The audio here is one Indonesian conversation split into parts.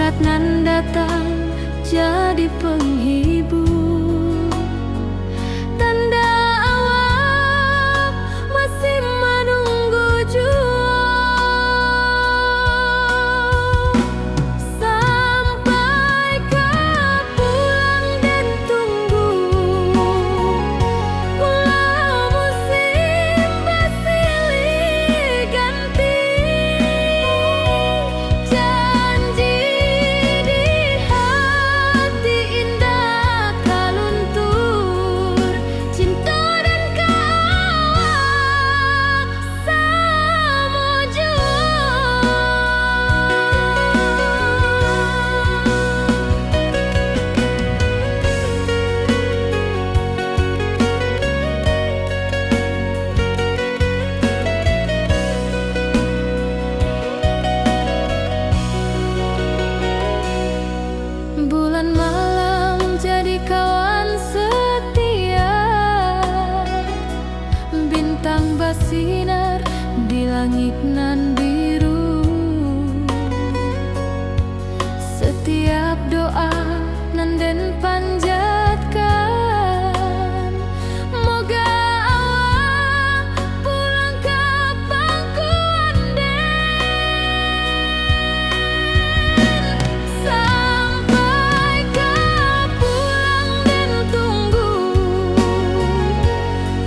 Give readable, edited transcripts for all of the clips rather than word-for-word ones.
saat nan datang jadi penghibur. Tanda awal masih menunggu jua, sampai kau pulang dan tunggu. Walau musim bersilih ganti, janji di hati indah kau luntur. Cinta dan kawal sama jua. Bulan malam jadi kawan setia, bintang bersinar di langit nan biru. Setiap doa nan den panjatkan, moga awak pulang ke pangkuan den. Sampai kau pulang dan tunggu.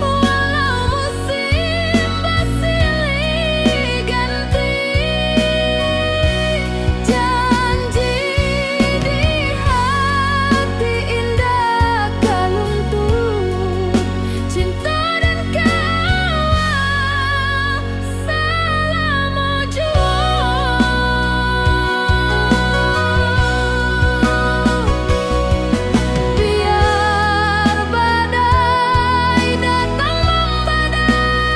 Walau musim bersilih ganti, janji di hati indah kau luntur. Cinta dan kawal selama jua. Biar badai datang membadai,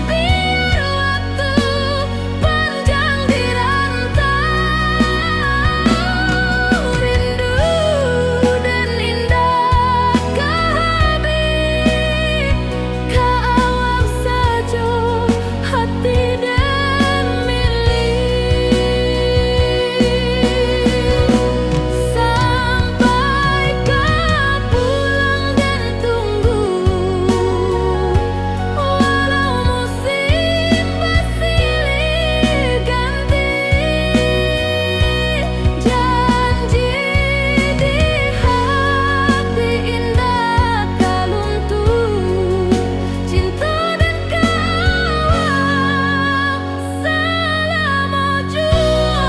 biar waktu panjang dirantau, rindu dan indah kehabis, kawal saja hati dan milik. Sampai kau pulang dan tunggu. Walau musim bersilih ganti, janji di hati indah kau luntur. Cinta dan kawal selama jua.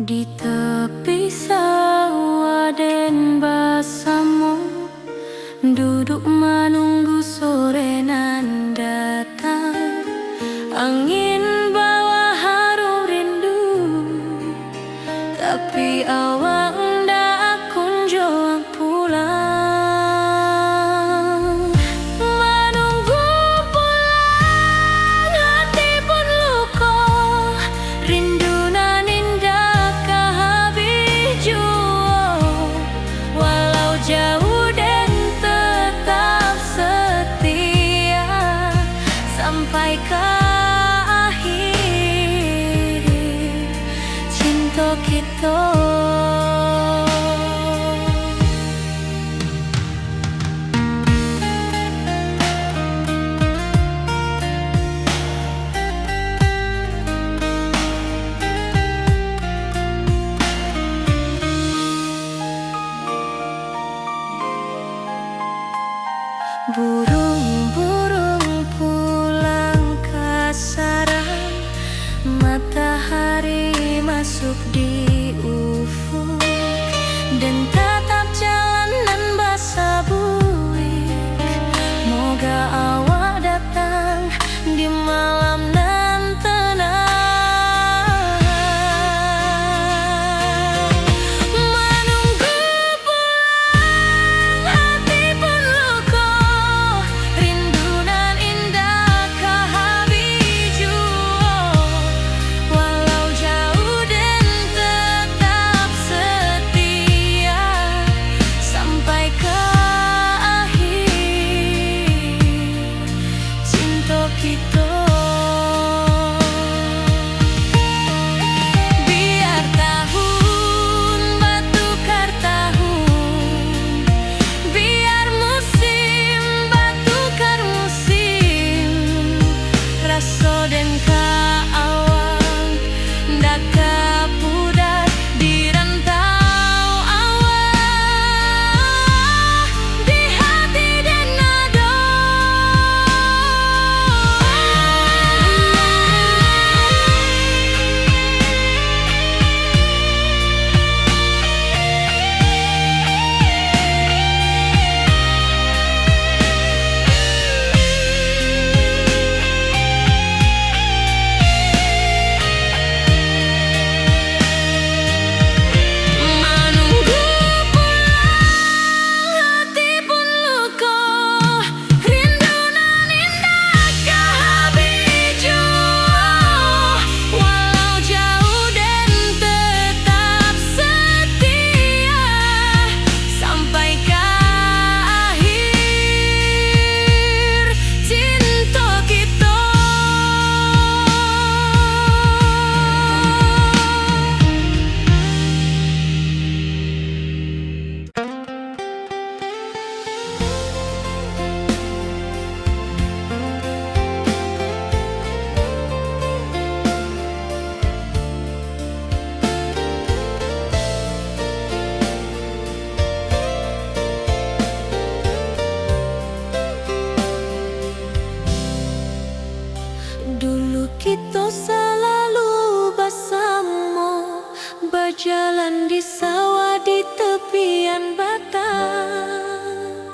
Di tepi sawah den basamu, duduk menunggu sore nan datang. Angin bawa harum rindu, tapi awak ndak kunjung pulang. Menunggu pulang hati pun luka, rindu nan indah kehabis jua. Walau jauh dan tetap setia, sampai ke akhir cinta kita. kita. Biar tahun batukar tahun, biar musim batukar musim, raso dan kaawang daka pudar di rantau awal, di hati dan nado. Menunggu pulang hati pun luka, rindu nan indah kehabiju. Walau jauh dan tetap setia sampai ke akhir cinta kita. Dulu kita selalu bersama, berjalan di sawah di tepian batang.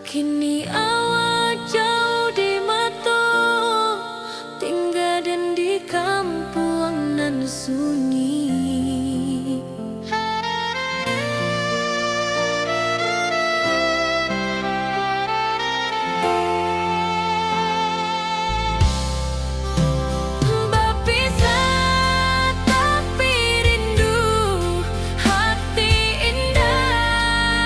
Kini awak jauh di mata, tinggal dan di kampung nan sunyi. Berpisah, 'tapi rindu hati indah.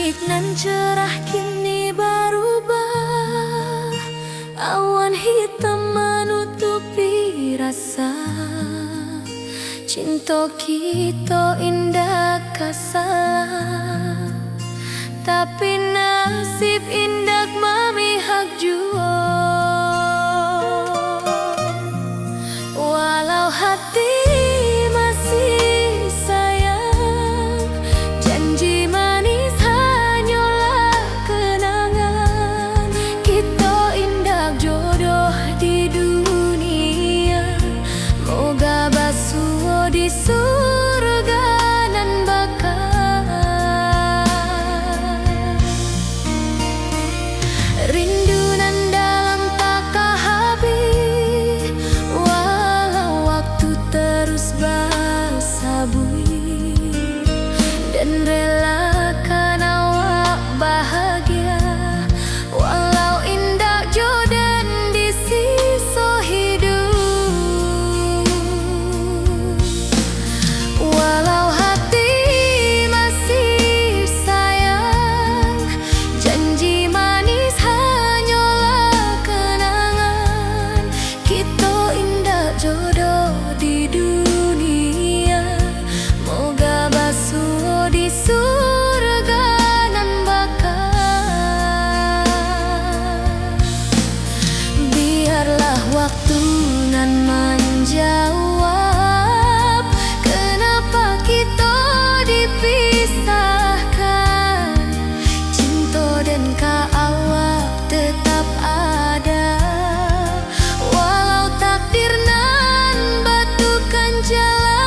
Langit nan cerah kini berubah, awan hitam menutupi rasa. Cinta kita indah kasalah, tapi nasib indah memihak jua. Walau hati masih sayang, janji manis hanyalah kenangan. Kita indah jodoh di dunia, moga basuh di surga nan bakal. Rindu nan dalam tak habis, walau waktu terus bersabui, dan relakan awak bahagia, walau indah jodoh di sisa hidup. Walau hati masih sayang, janji manis hanyalah kenangan. Kita indah jodoh di dunia, moga basuh di surga nan bakal. Biarlah waktu nan menjawab, kenapa kita dipisahkan. Cinta dan awak tetap ada, walau takdir nan batukan jalan.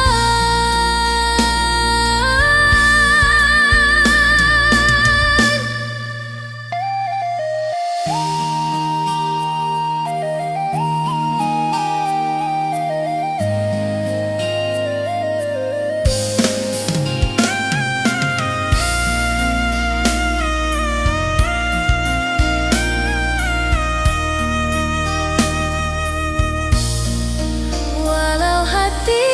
Walau hati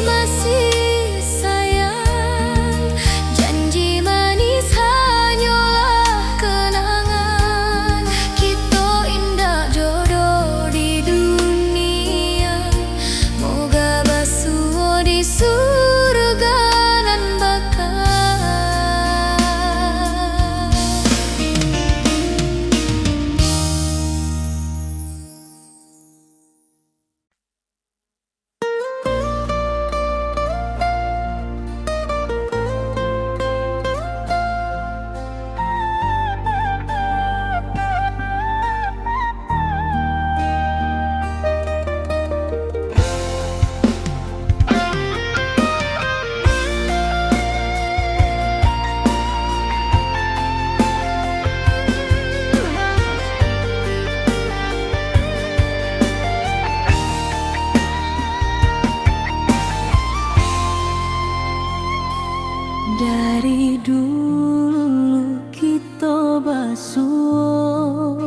masih sayang, janji manis hanyalah kenangan. Kita indah jodoh di dunia, moga basuh di surga nan bakal. Dari dulu kita basuh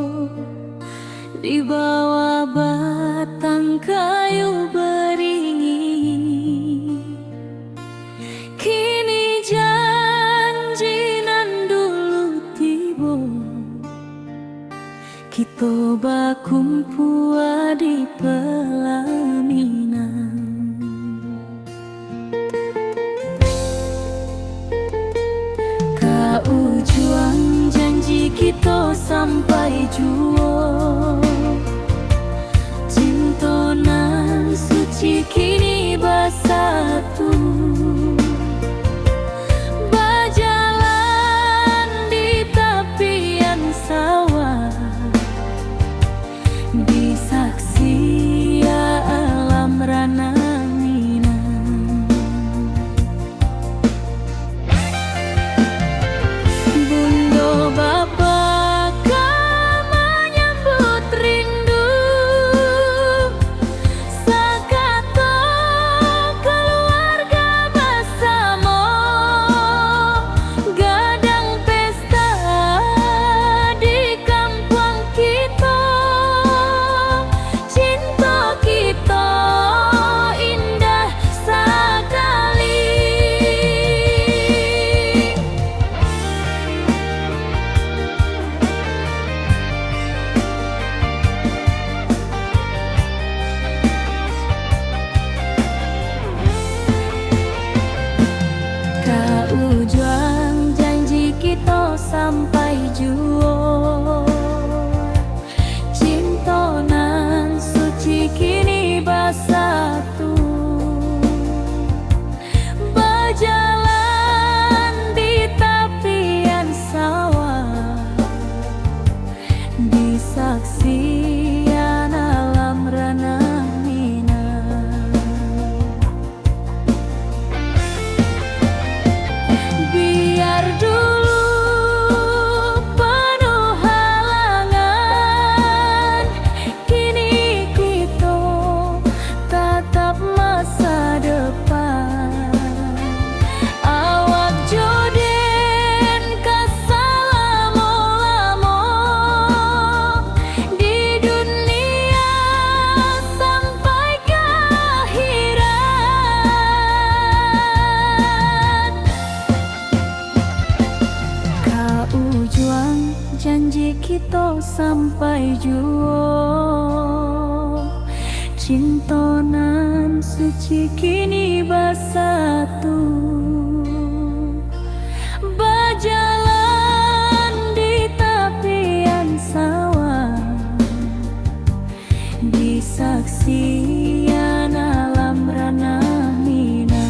di bawah batang kayu beringin. Kini janji nan dulu tiba, kita bakumpul di pelaminan. Ujung janji kita sampai jua, cinta nan suci kini bersatu. Berjalan di tepian sawah, di saksi alam rana Minang. Bunda bapa kamanya dulu penuh halangan, kini kita tatap masa depan. Awak joden kasalamo-lamo di dunia sampai ke akhirat. Kaujuang janji kita sampai juo, cintonan suci kini bersatu, berjalan di tepian sawah, di saksian alam ranah Minang.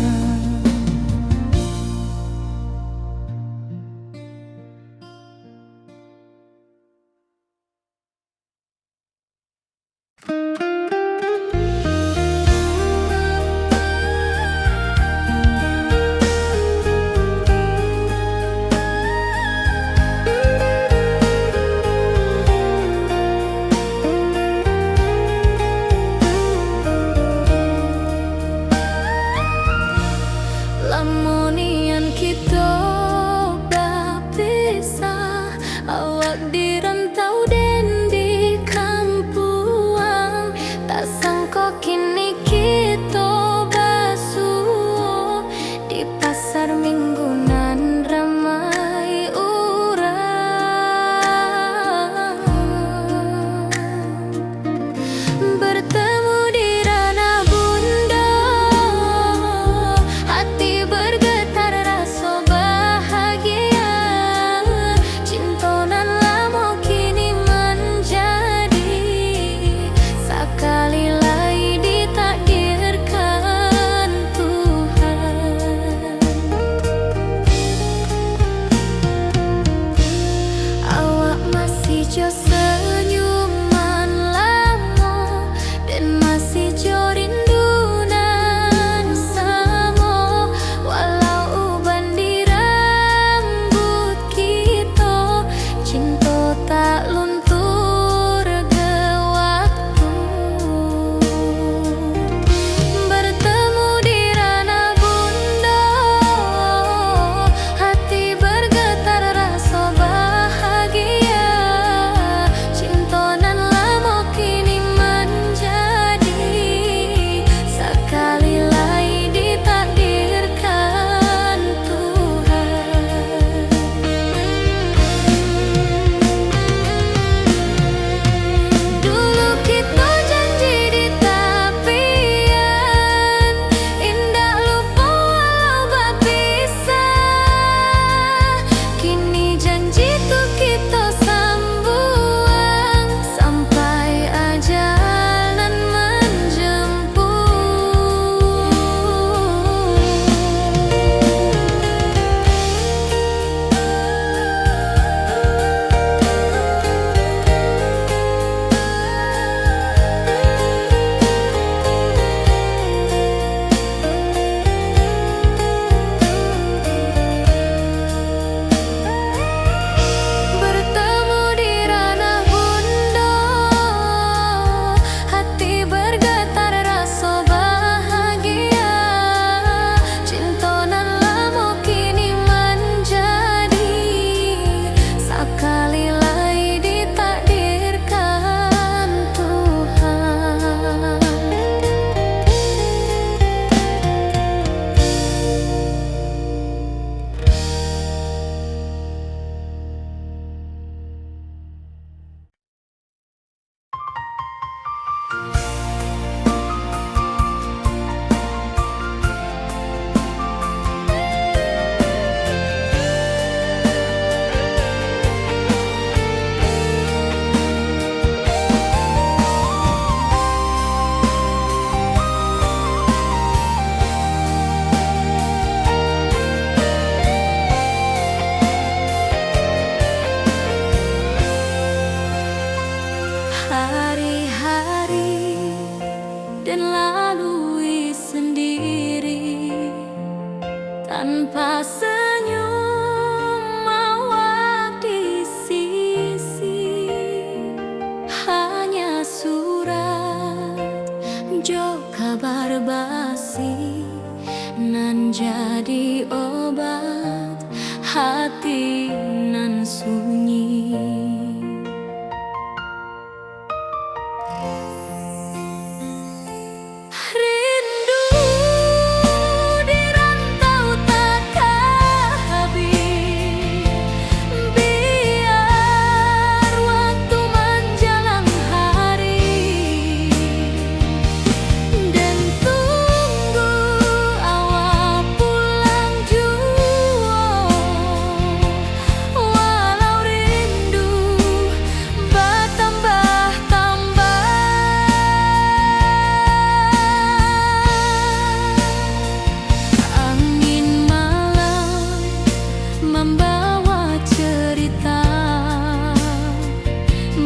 cerita.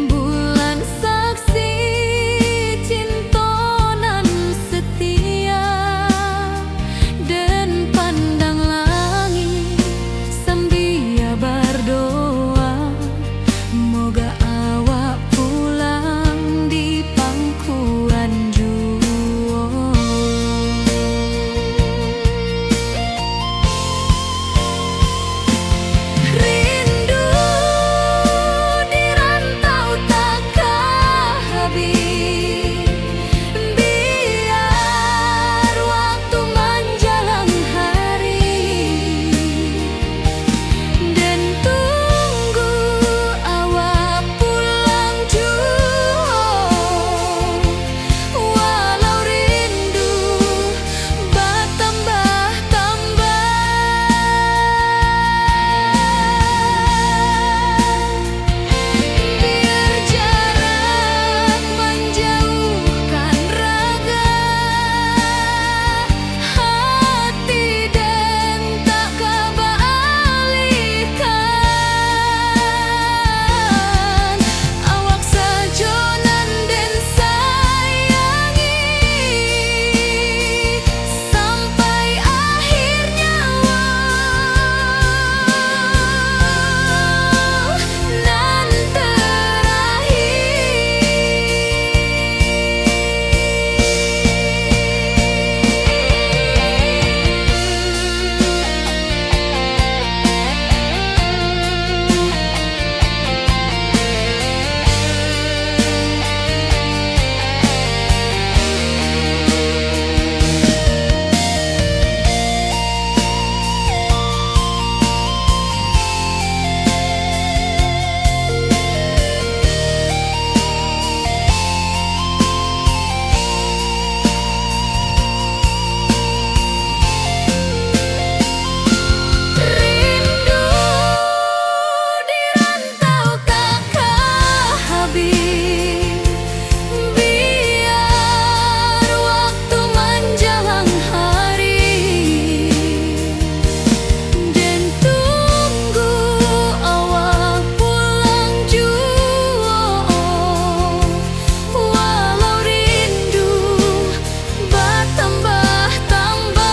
Bulan saksi cinta nan setia, dan pandang langit sambil berdoa, moga awak pulang di pangkuan jua. Rindu di rantau takkan habis, biar waktu menjelang hari, dan tunggu awak pulang jua. Walau rindu bertambah-tambah, biar jarak menjauhkan raga, hati dan tak kebalikan. Awak sajonan dan sayangi sampai akhir nyawa nan rindu di rantau takkan habis, biar waktu menjelang hari, dan tunggu awak pulang jua. Walau rindu bertambah-tambah,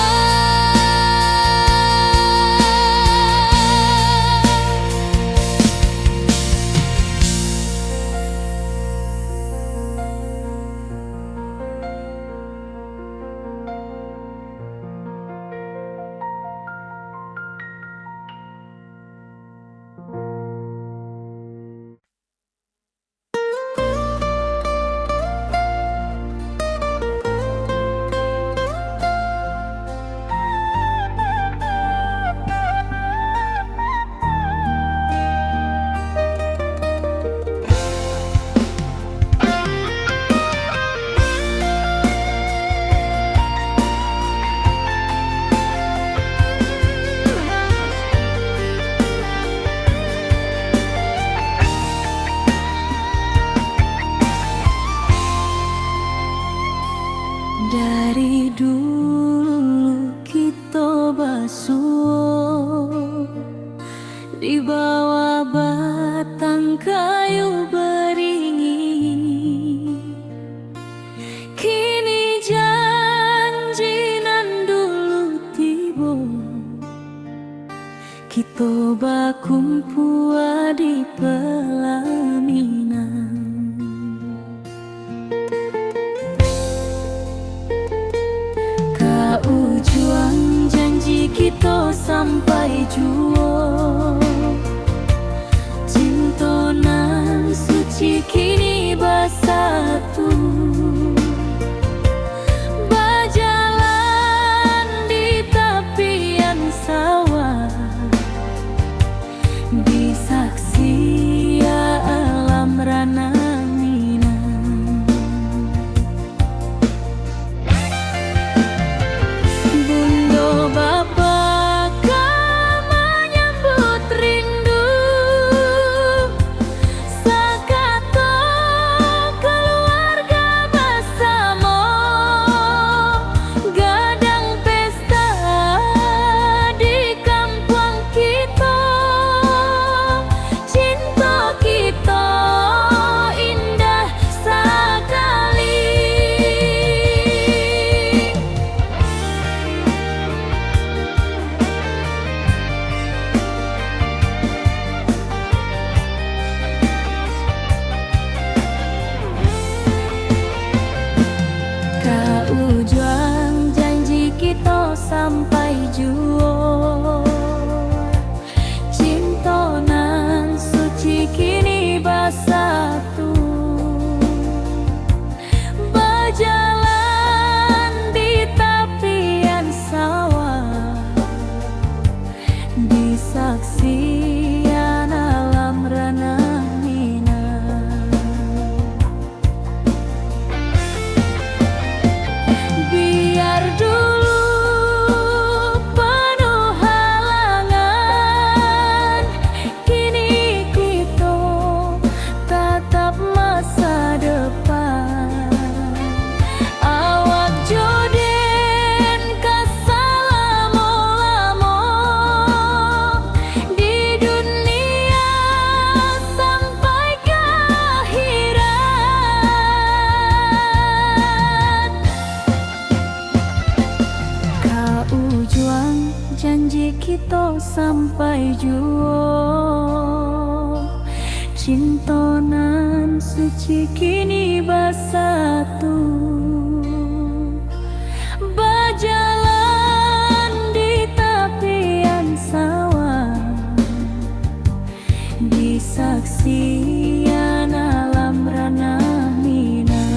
dari dulu kita basuh di bawah batang kayu beringin. Kini janji nan dulu tiba, kita bakumpul di pelaminan. Ujung janji kita sampai jua, cinta nan suci kini bersatu, berjalan di tepian sawah, disaksi alam rana Minang. Bunda bapa kau menyambut sampai juo. Cintonan suci kini bersatu, berjalan di tepian sawah, disaksikan alam ranah Minang.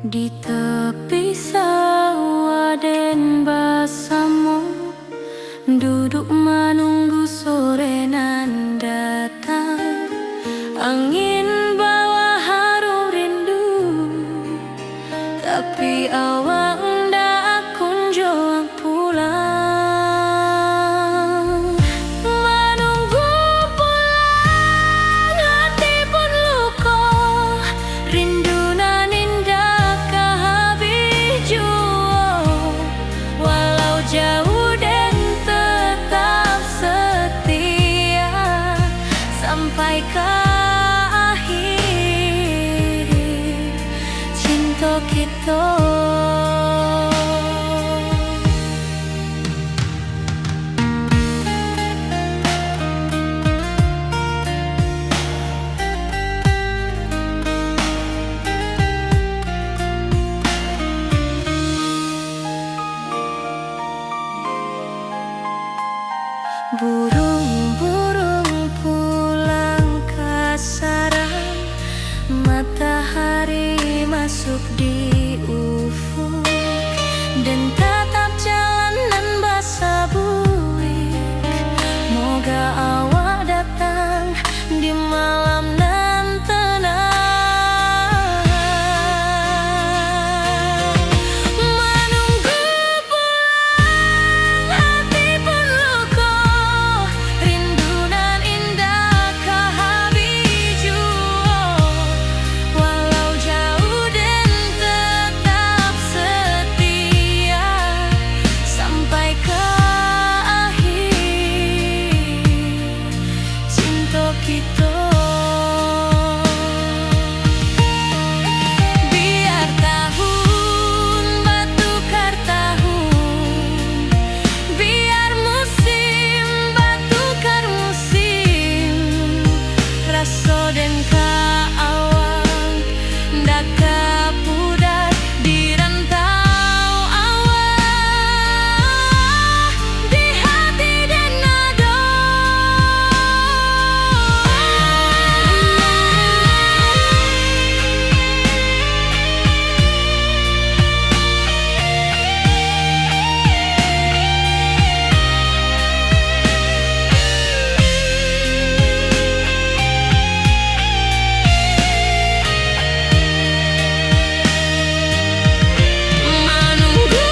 Di tepi sawah den basamu, duduk menunggu sore nan datang. Angin bawa harum rindu, tapi awak ndak kunjung pulang. Menunggu pulang, hati pun luka, rindu nan indah kehabis jua. Walau jauh dan tetap setia sampai ke akhir cinta kita. Burung-burung pulang ke sarang, matahari masuk di ufuk, dan tatap jalanan basah buik. Moga awak datang di malam nan tenang. Menunggu pulang, hati pun luka, rindu nan indah kehabis jua. Walau jauh dan tetap setia sampai ke akhir cinta kita. Biar tahun bertukar tahun, biar musim bertukar musim, rasa dan keawang ndak kepudar di rantau awak, di hati dan nada. Menunggu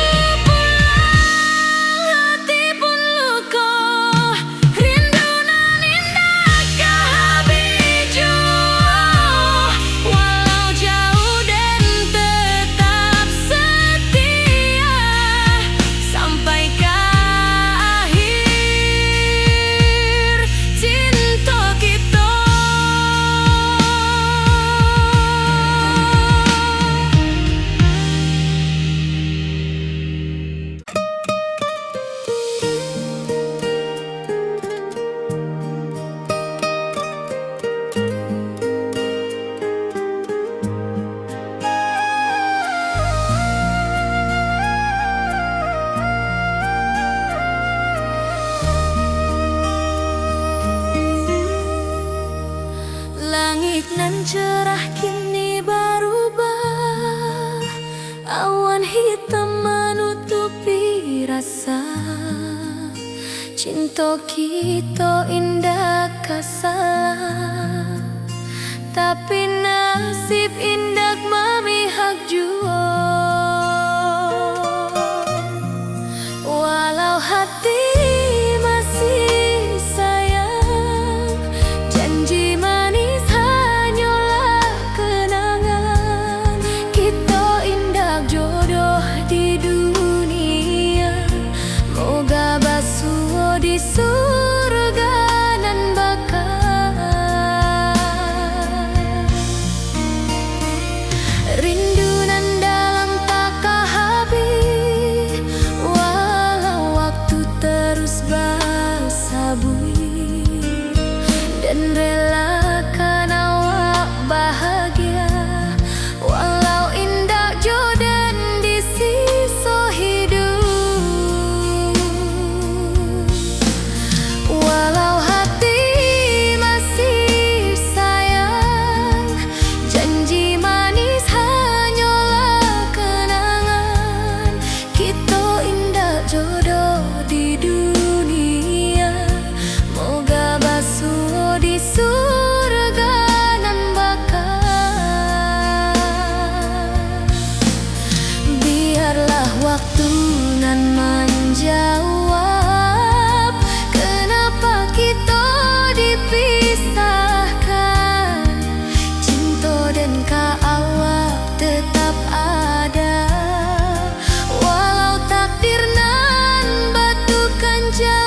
pulang, hati pun luka, rindu nan indah kehabis jua. Walau jauh dan tetap setia sampai ke akhir cinta kita. Langit nan cerah kini berubah, awan hitam menutupi rasa. Cinta kita indah kasalah, tapi nasib indah memihak jua. Walau hati masih sayang, janji manis hanyalah kenangan. Kita indah jodoh di dunia, moga basuh di surga nan bakal. waktu nan menjawab, kenapa kita dipisahkan. Cinta dan kaawak tetap ada, walau takdir nan batukan jalan.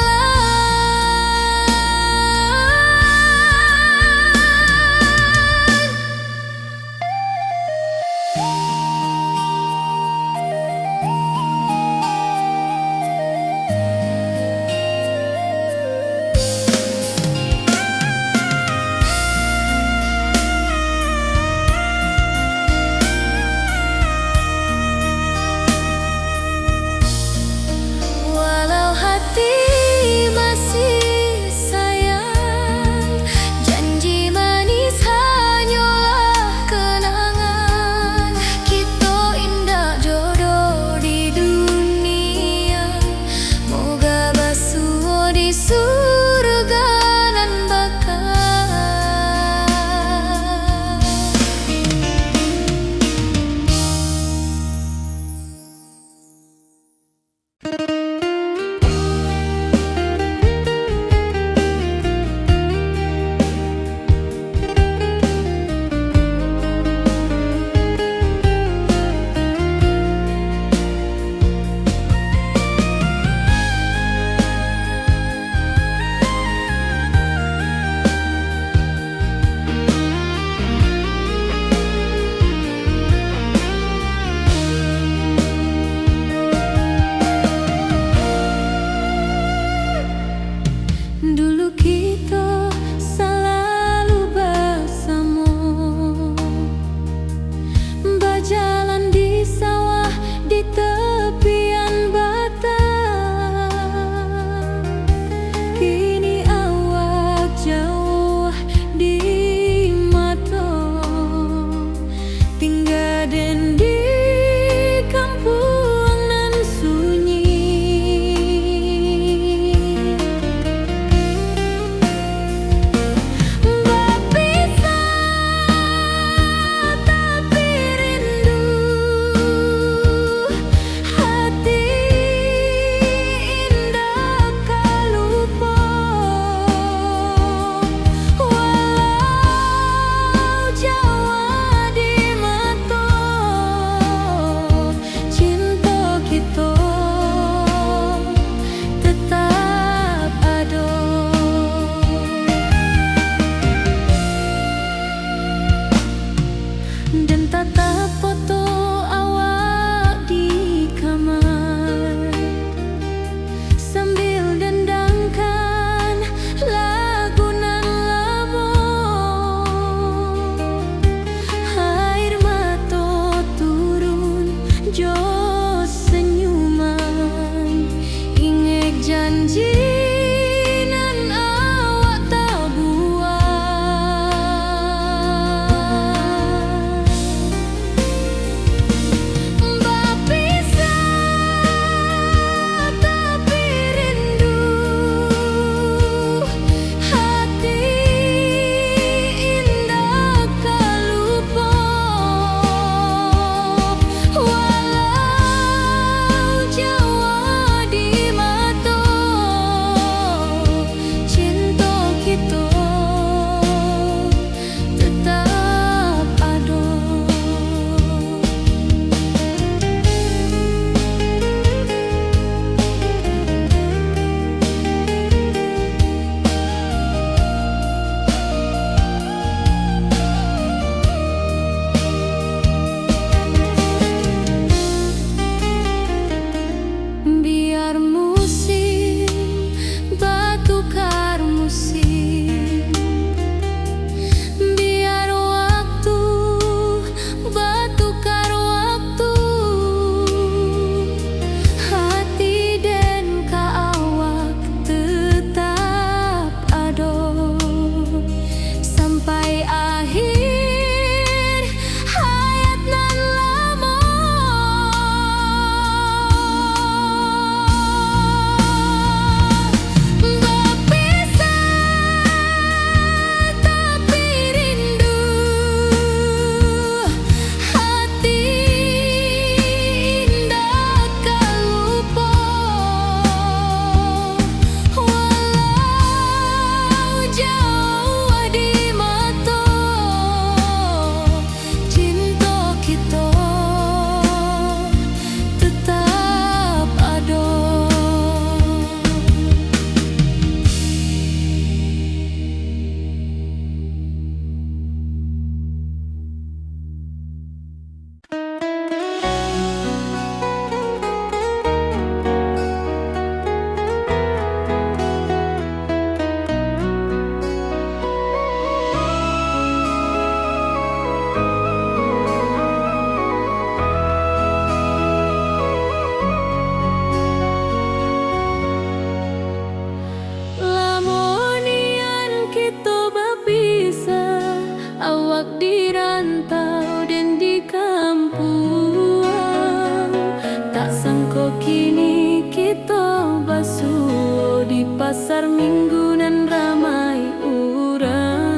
pasar minggu nan ramai urang.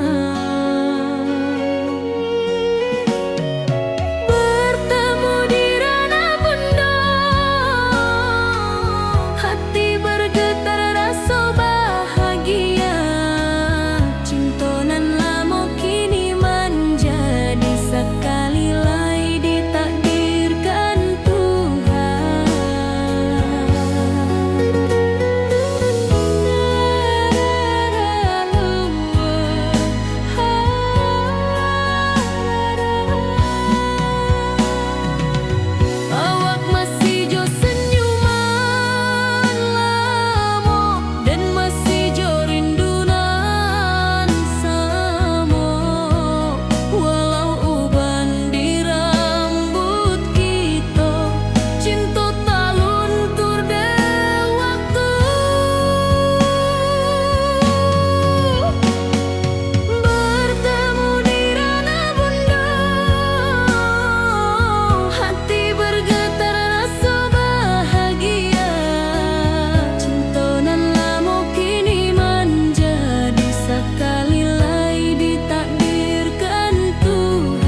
Bertemu di ranah bunda, hati bergetar rasa bahagia. Cinta nan lama kini menjadi sekali lai ditakdirkan Tuhan. Awak masih jo senyuman lamo dan masih jo rindunan samo. Walau uban di rambut kita, cinta tak luntur de waktu. Bertemu di ranah bunda, hati bergetar rasa bahagia. Cinta nan lama kini menjadi sekali lai ditakdirkan Tuhan.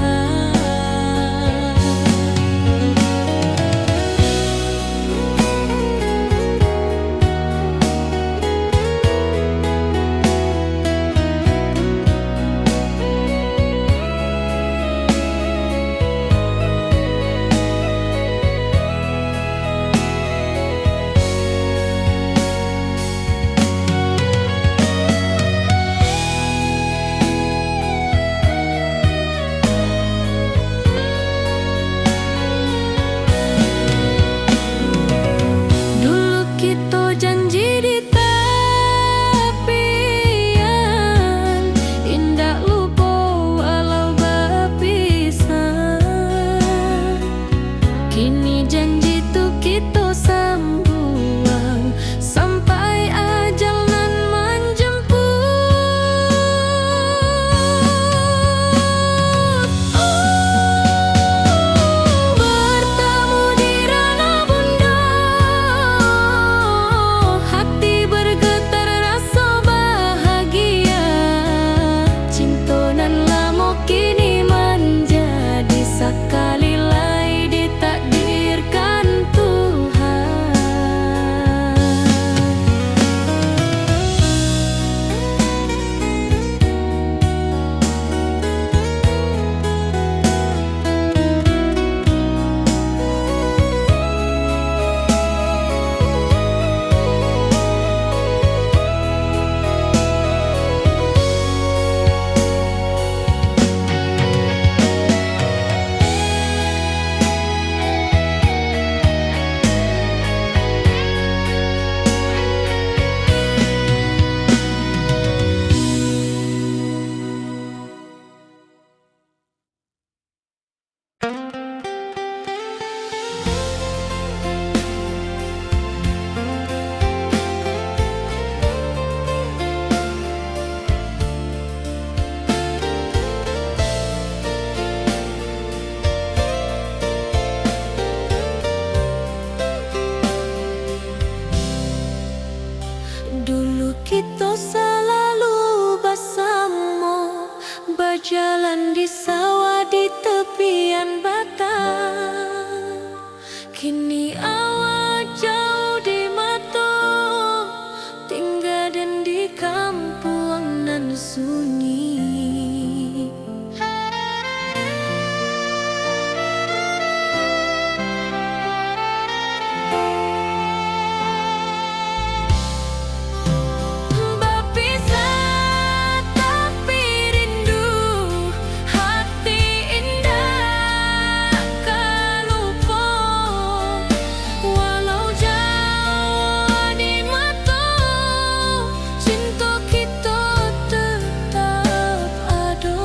Dulu kita janji di tepian, indah lupa walau berpisah. Kini janji tu kita sambuang sampai ajal nan menjemput. Bertemu di ranah bunda, hati bergetar rasa bahagia. Cinta nan lama kini menjadi sekali lai ditakdirkan Tuhan. Dulu kita selalu bersama, berjalan di sawah di tepian batang. Kini awak jauh di mata, tinggal dan di kampung nan sunyi. Berpisah tapi rindu, hati indah kan lupa. Walau jauh di mata, cinta kita tetap ada.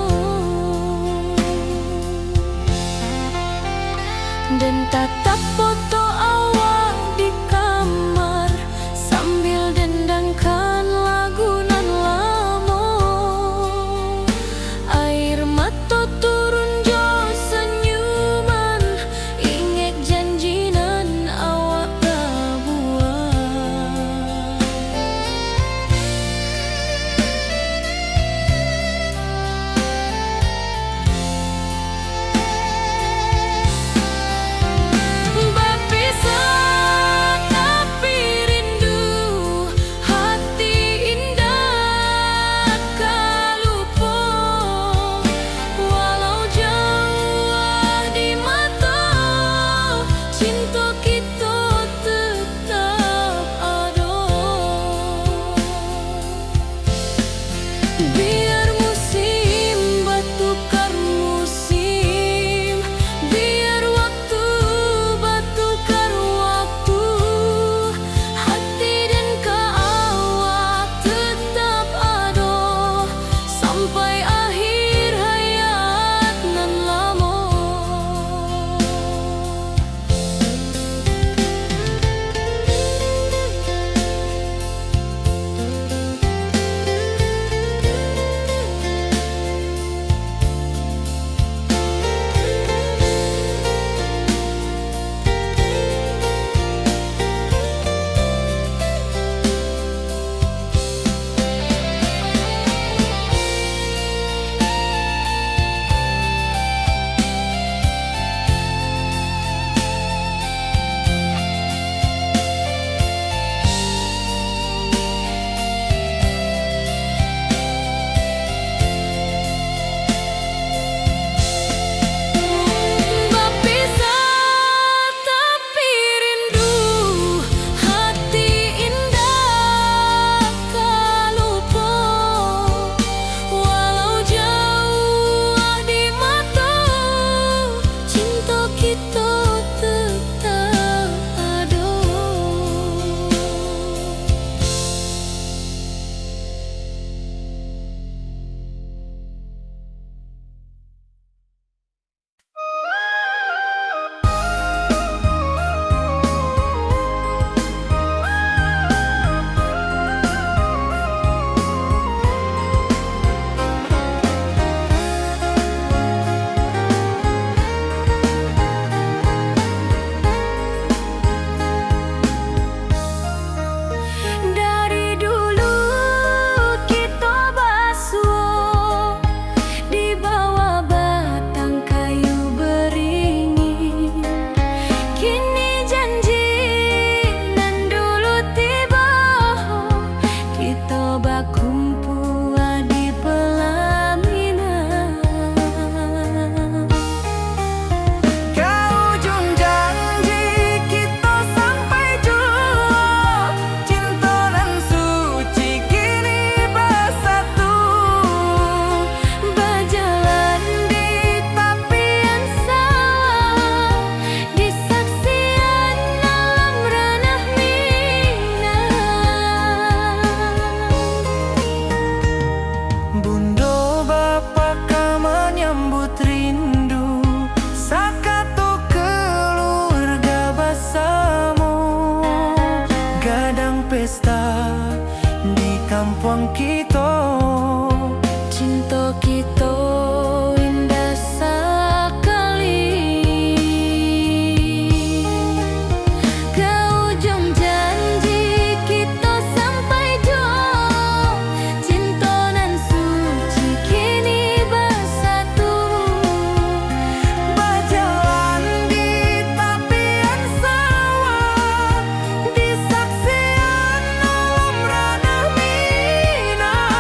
Dan tatap foto awak di kamar sambil dendangkan lagu nan lama. Air mata turun jo senyuman, ingat janji nan awak buat. cinta kita tetap ada. Biar musim bertukar musim, biar waktu bertukar waktu, hati dan keawak tetap ada sampai akhir hayat nan lama. Dari dulu kita basuh di bawah batang kayu beringin. Kini janji nan dulu tiba, kita berkumpul di pelaminan. Ke ujung janji kita sampai jua, cinta dan suci kini bersatu. Berjalan di tapian sawah, di saksian alam ranah Minang. Bundo bapa ka menyambut rindu, sakatu keluarga bersama. Gadang pesta di kampung kita, Cinta kita indah sekali. Ke ujung janji kita sampai jua, cinta nan suci kini bersatu. berjalan di tapian sawah, di saksian alam ranah Minang.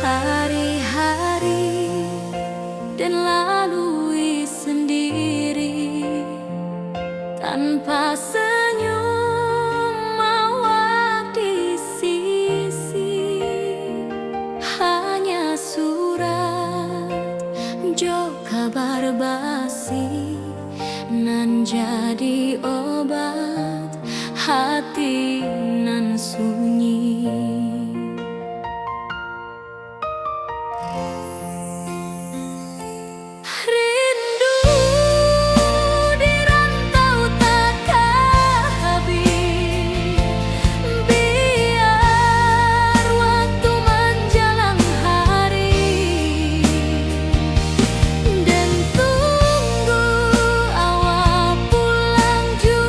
hari-hari dan lalui sendiri tanpa senyum mawar di sisi. Hanya surat jo kabar basi nan jadi obat hati nan sunyi. Rindu di rantau takkan habis, biar waktu menjelang hari, dan tunggu awal pulang juga.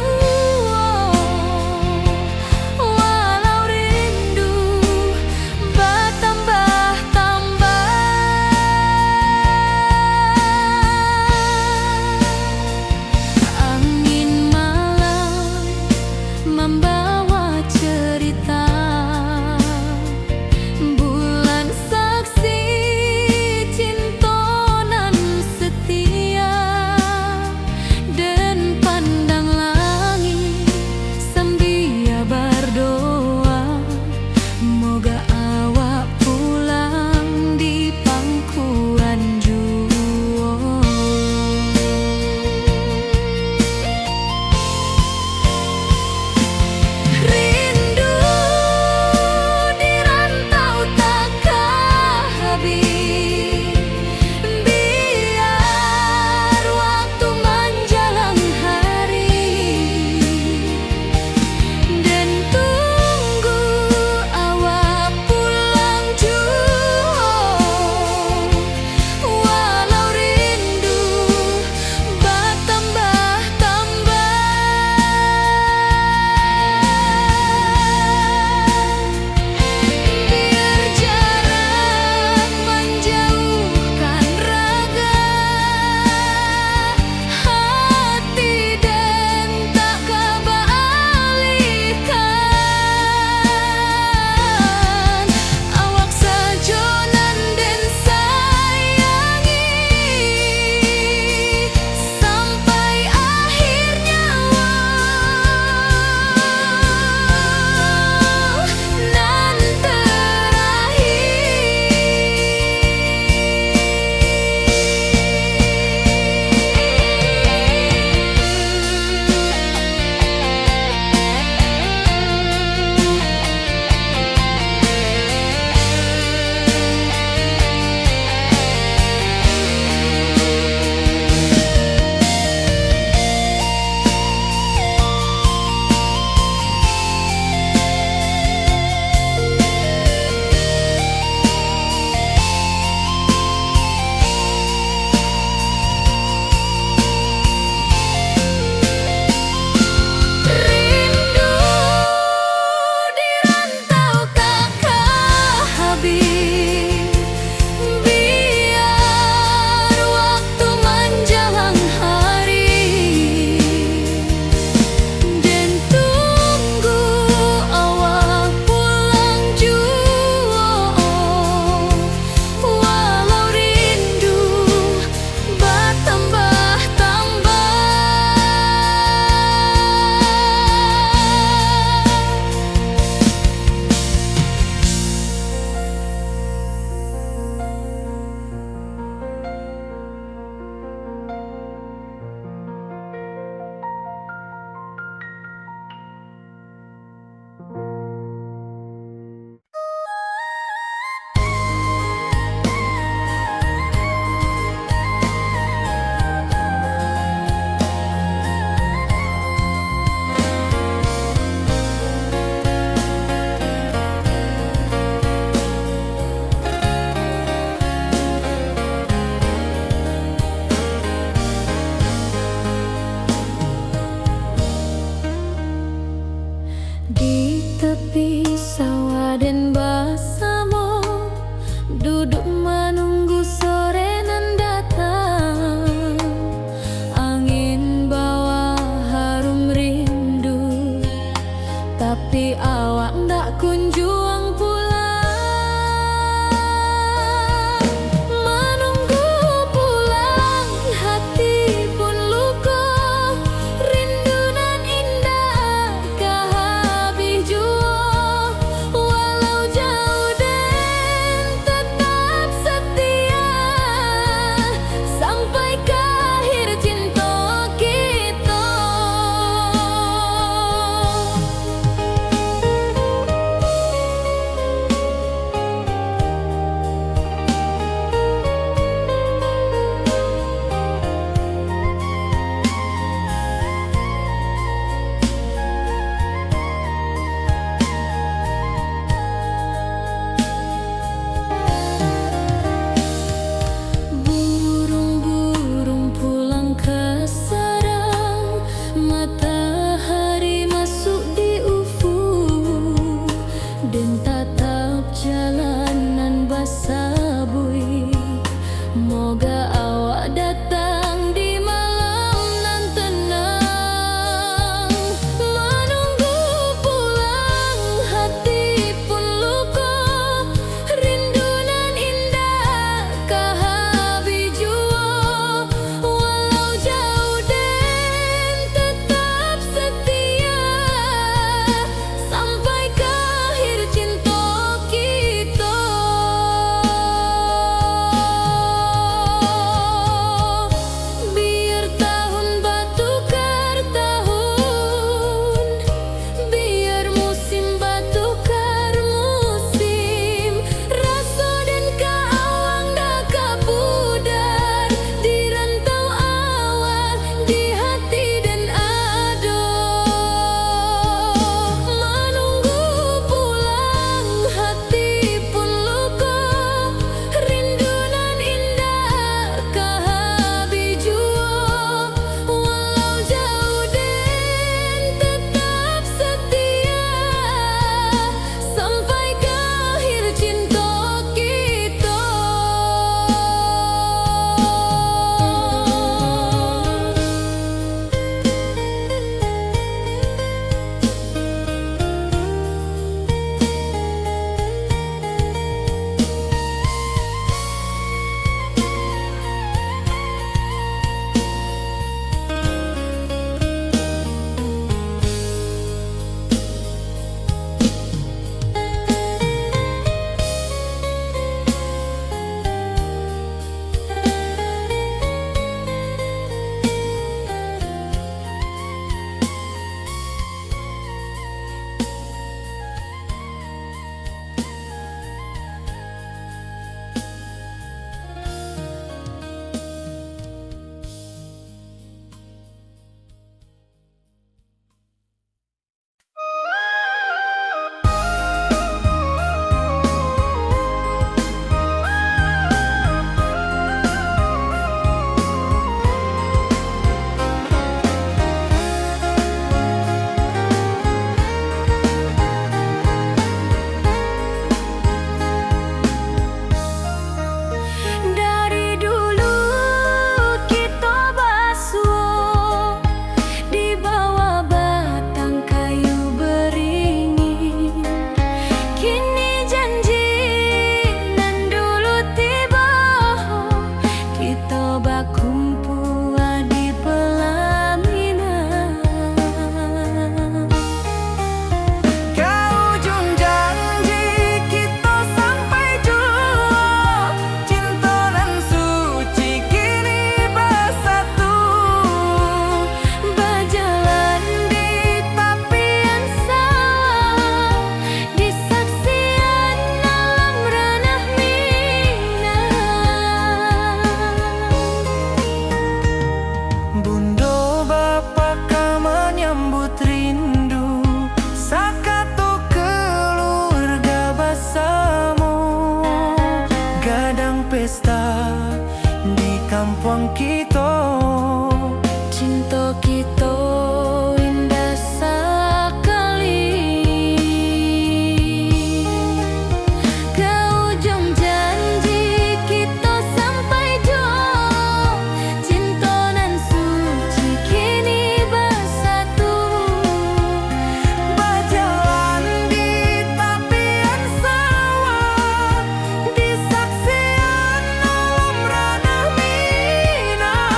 pesta di kampung kita. Cinta kita indah sekali. Ke ujung janji kita sampai jauh. Cinta nan suci kini bersatu. Berjalan di tepian sawah, di saksian alam ranah Minang.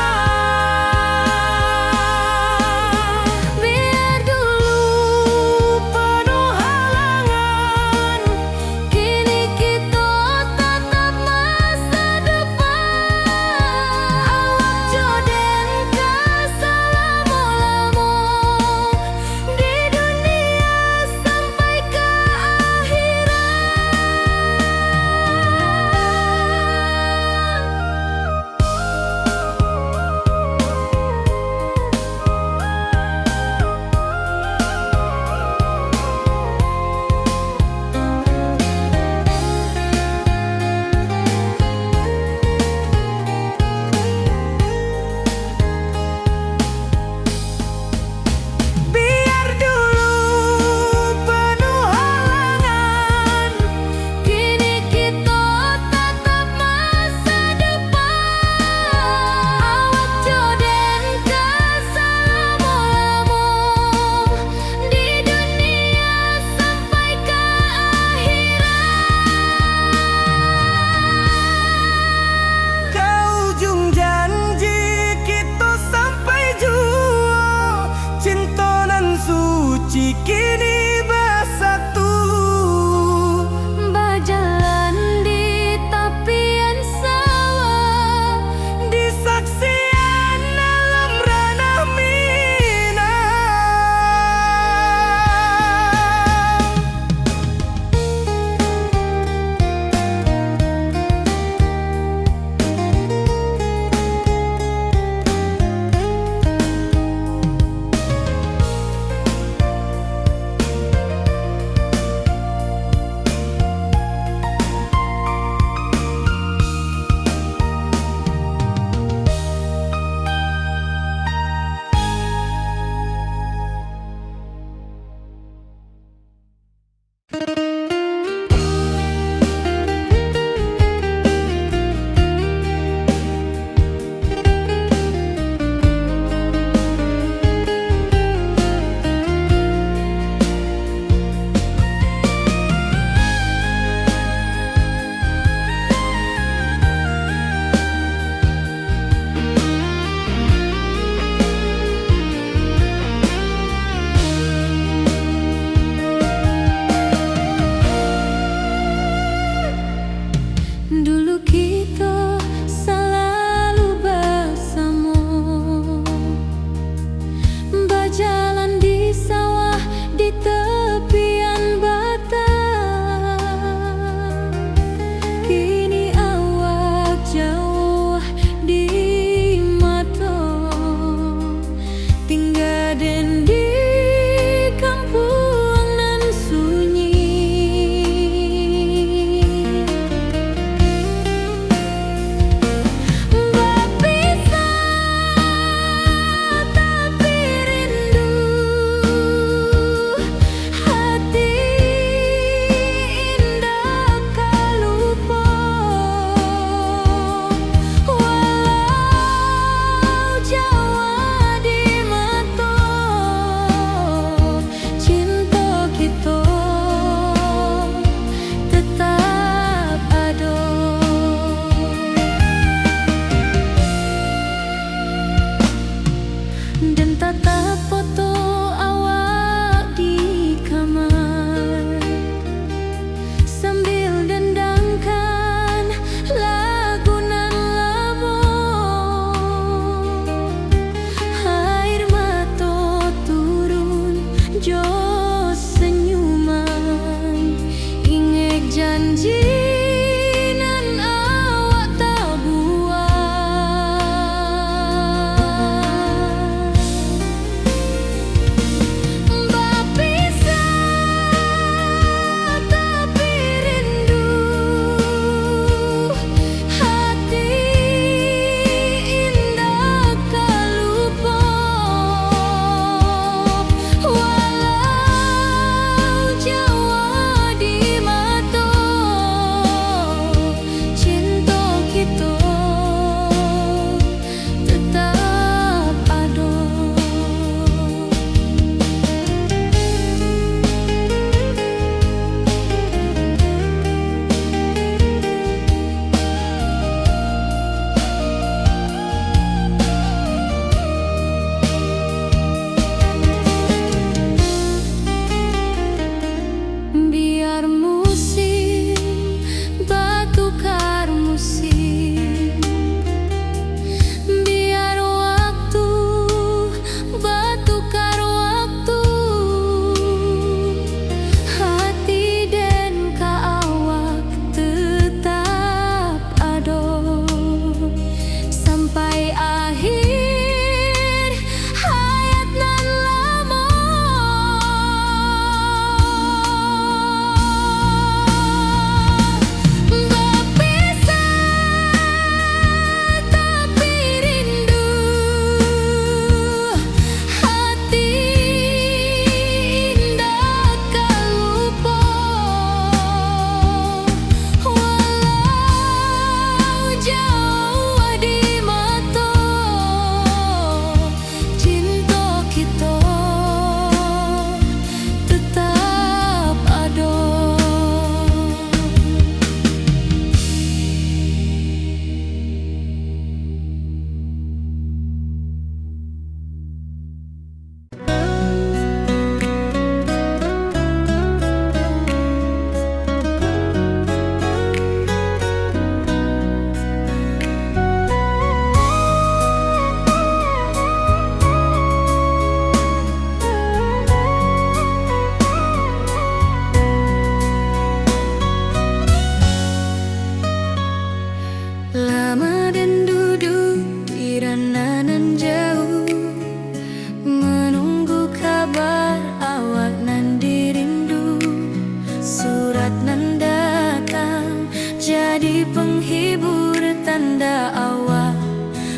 penghibur tanda awal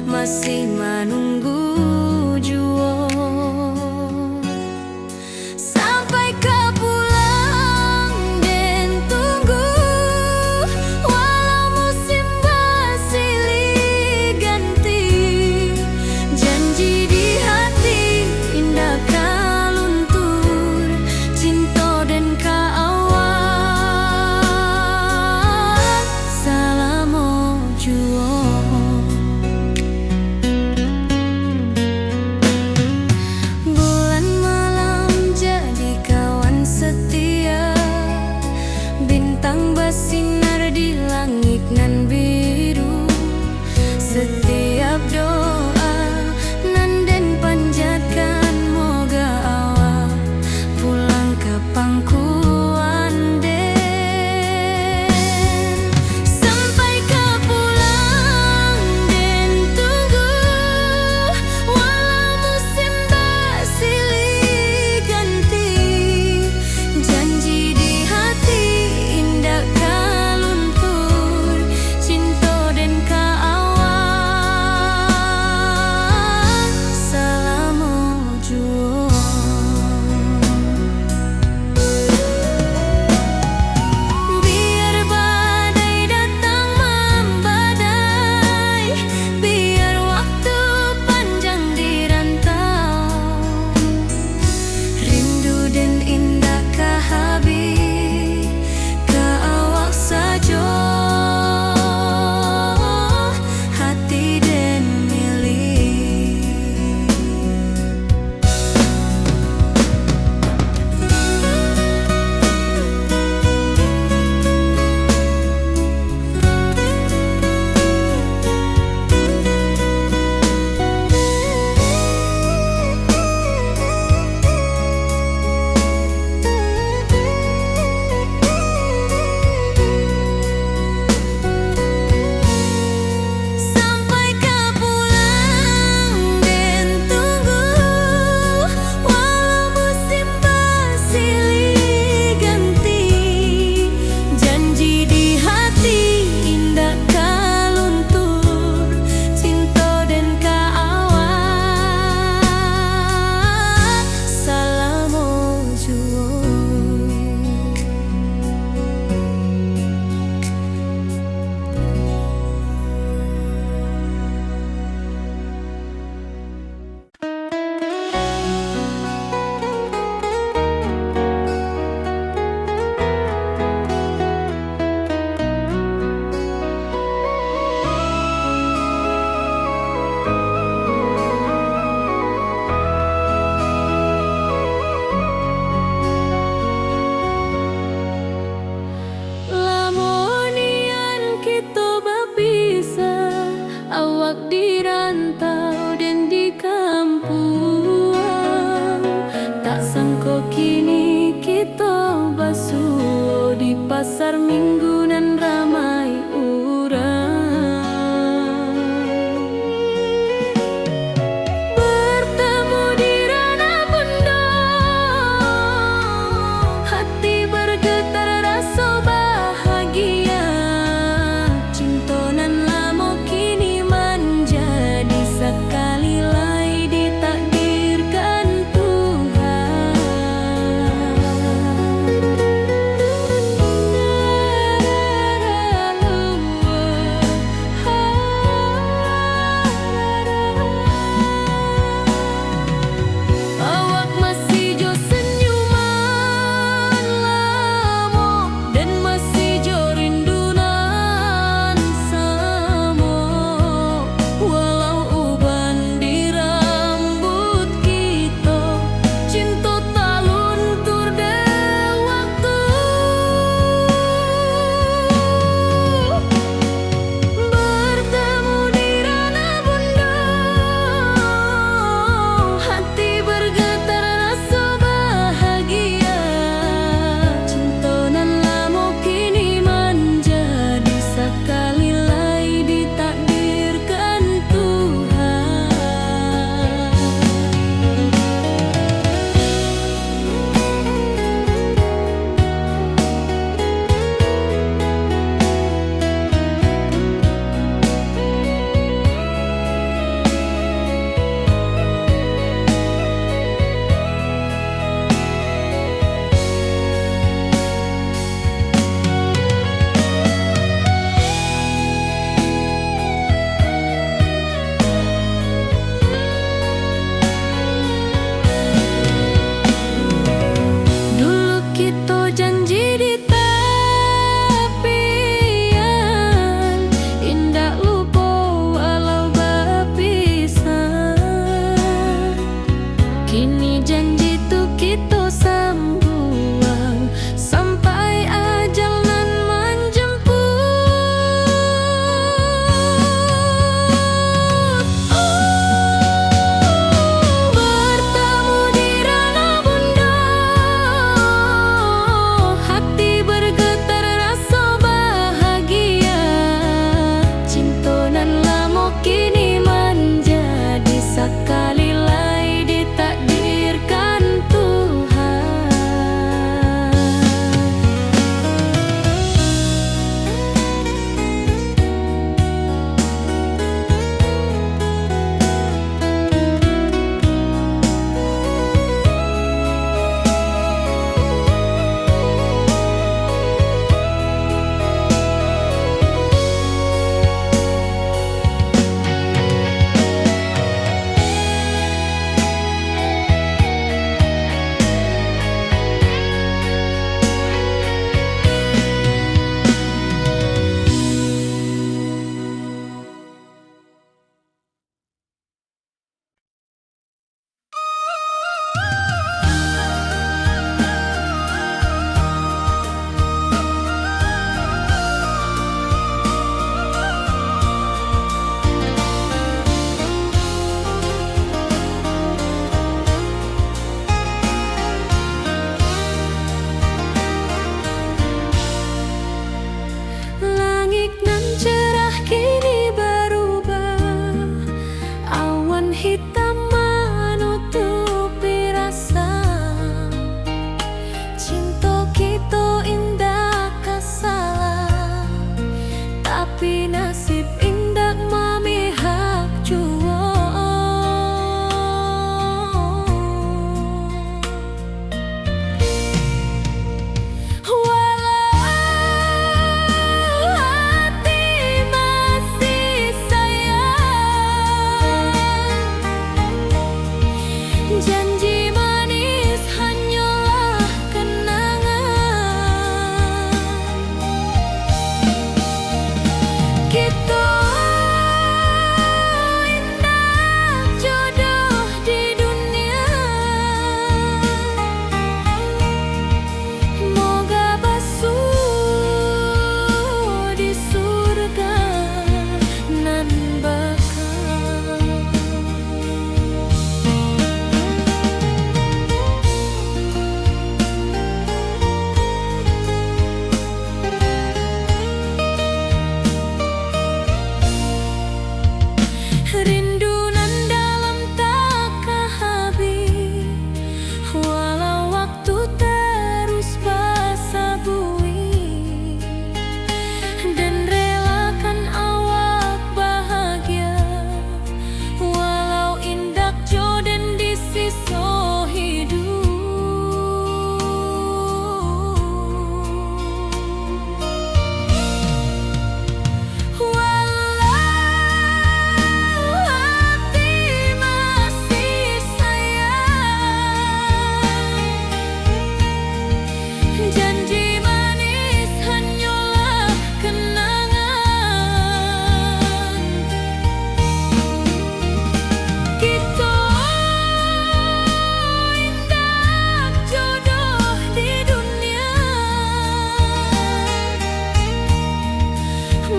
masih menunggu jua. Sampai kau pulang dan tunggu, walau musim bersilih ganti. Janji di hati indah kau luntur, cinta dan kau awal selama jua. Bulan malam jadi kawan setia, bintang bersinar di langit nan biru. Setiap doa nan den panjatkan, moga awak pulang ke pangkuan den. Sampai kau pulang dan tunggu, walau musim bersilih ganti. Janji di hati indah kau luntur, cinta dan kau awal selama jua. Biar badai datang membadai, biar waktu panjang dirantau, rindu dan indah kah habis ke awak saja, hati dan milik. Sampai kau pulang dan tunggu, walau musim bersilih ganti. Janji di hati indah kau luntur, cinta dan kau awal selama jua. Lamonian kita berpisah, awak di rantau dan di kampuan. Tak sangka kini kita basuh di pasar minggu nan ramai urang. Bertemu di ranah bunda, hati bergetar rasa bahagia. Cinta nan lama kini menjadi sekali lagi ditakdirkan Tuhan. tapi nasib indak memihak jua. Walau hati masih sayang, janji manis hanyalah kenangan. Kita indah jodoh di dunia, moga basuh di surga nan bakal. Rindu nan dalam tak habis, walau waktu terus basa bui, dan relakan awak bahagia, walau indak jodoh di sisa hidup. Hati masih sayang, janji manis hanyalah kenangan. Kita indah jodoh di dunia,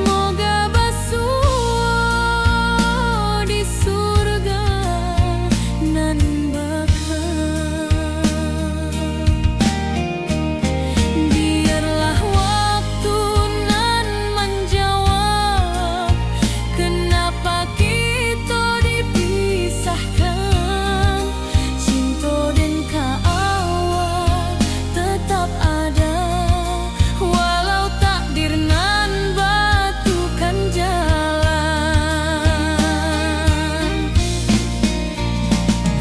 moga basuh di surga nan bakal. Biarlah waktu nan menjawab kenapa kita dipisahkan. Cinta dan kaawak tetap ada, walau takdir nan batukan jalan.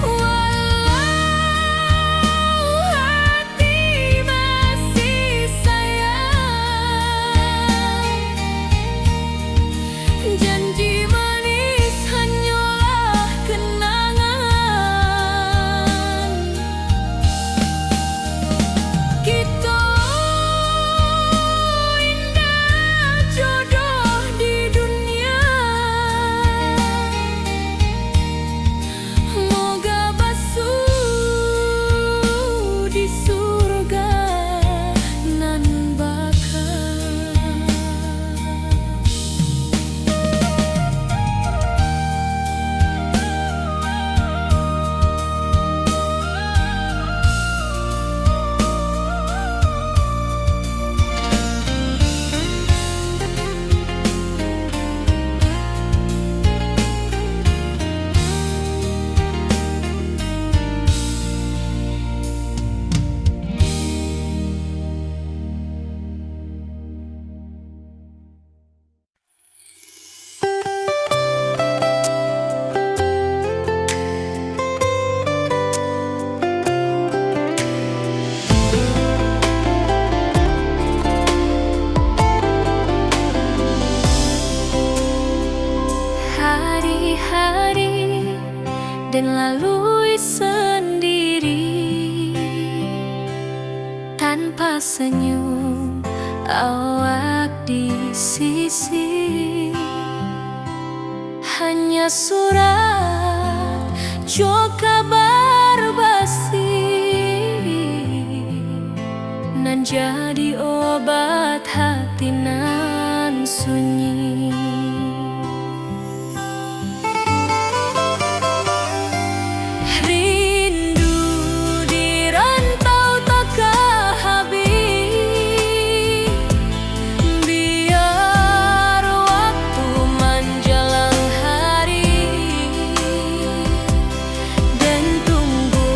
Walau hati masih sayang, janji manis hanyalah kenangan. Kita indah jodoh di dunia, moga basuh di surga nan bakal. Hari-hari dan lalui sendiri, tanpa senyum awak di sisi. Hanya surat jo kabar basi nan jadi obat hati nan sunyi. Rindu di rantau tak habis, biar waktu menjelang hari, dan tunggu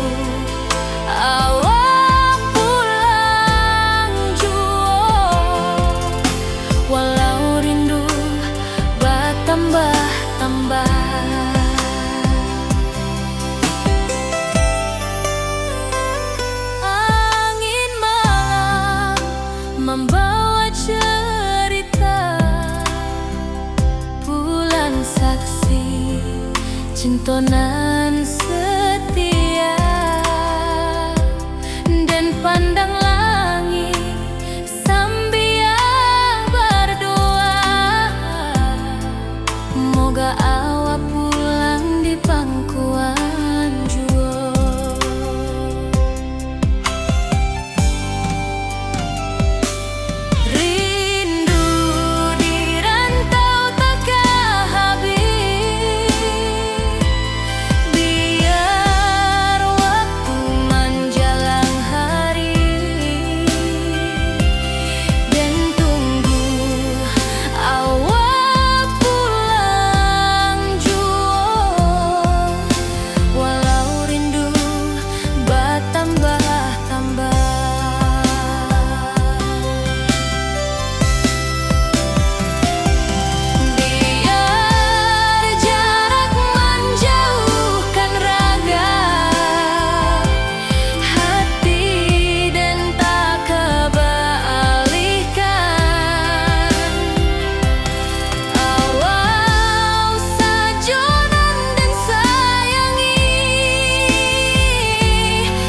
awak pulang jua. Walau rindu cintonan setia. Dan pandang langit sambil berdoa, moga awak pulang di pangkuan jua. Rindu di rantau takkan habis, biar waktu menjelang hari. Dan tunggu awak pulang jua, walau rindu bertambah-tambah. Biar jarak menjauhkan raga, hati dan tak kebalihkan. Awal sajonan dan sayangi,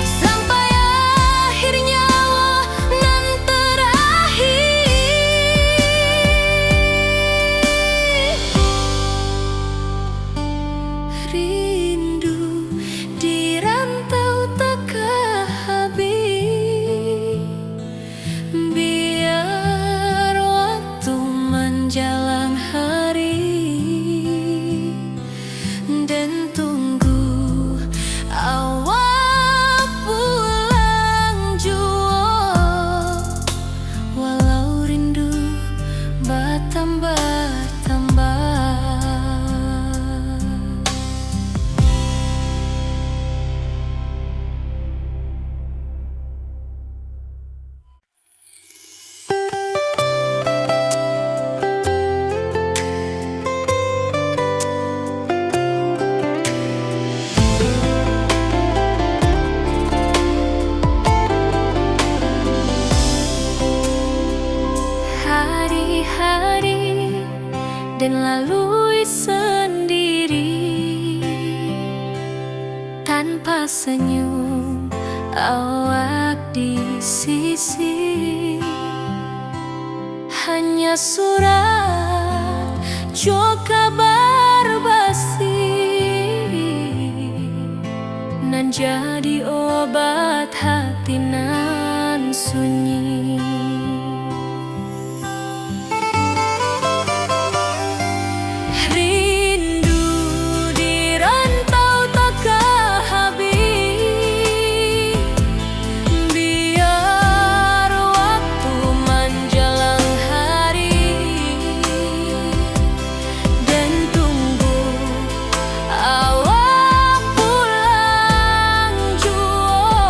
sampai akhir nyawa nan terakhir. Rindu di rantau takkan habis, biar waktu menjelang hari. Dan tunggu awak pulang jua, walau rindu bertambah-tambah. Hari-hari dan lalui sendiri, tanpa senyum awak di sisi. Hanya surat jo kabar basi, nan jadi obat hati nan sunyi. Rindu di rantau takkan habis, biar waktu menjelang hari. Dan tunggu awak pulang jua,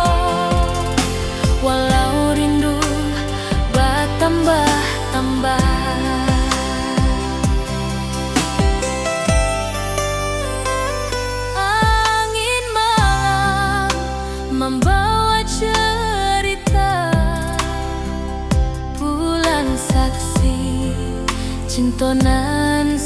walau rindu bertambah-tambah. Angin malam membawa cerita, bulan saksi cintonan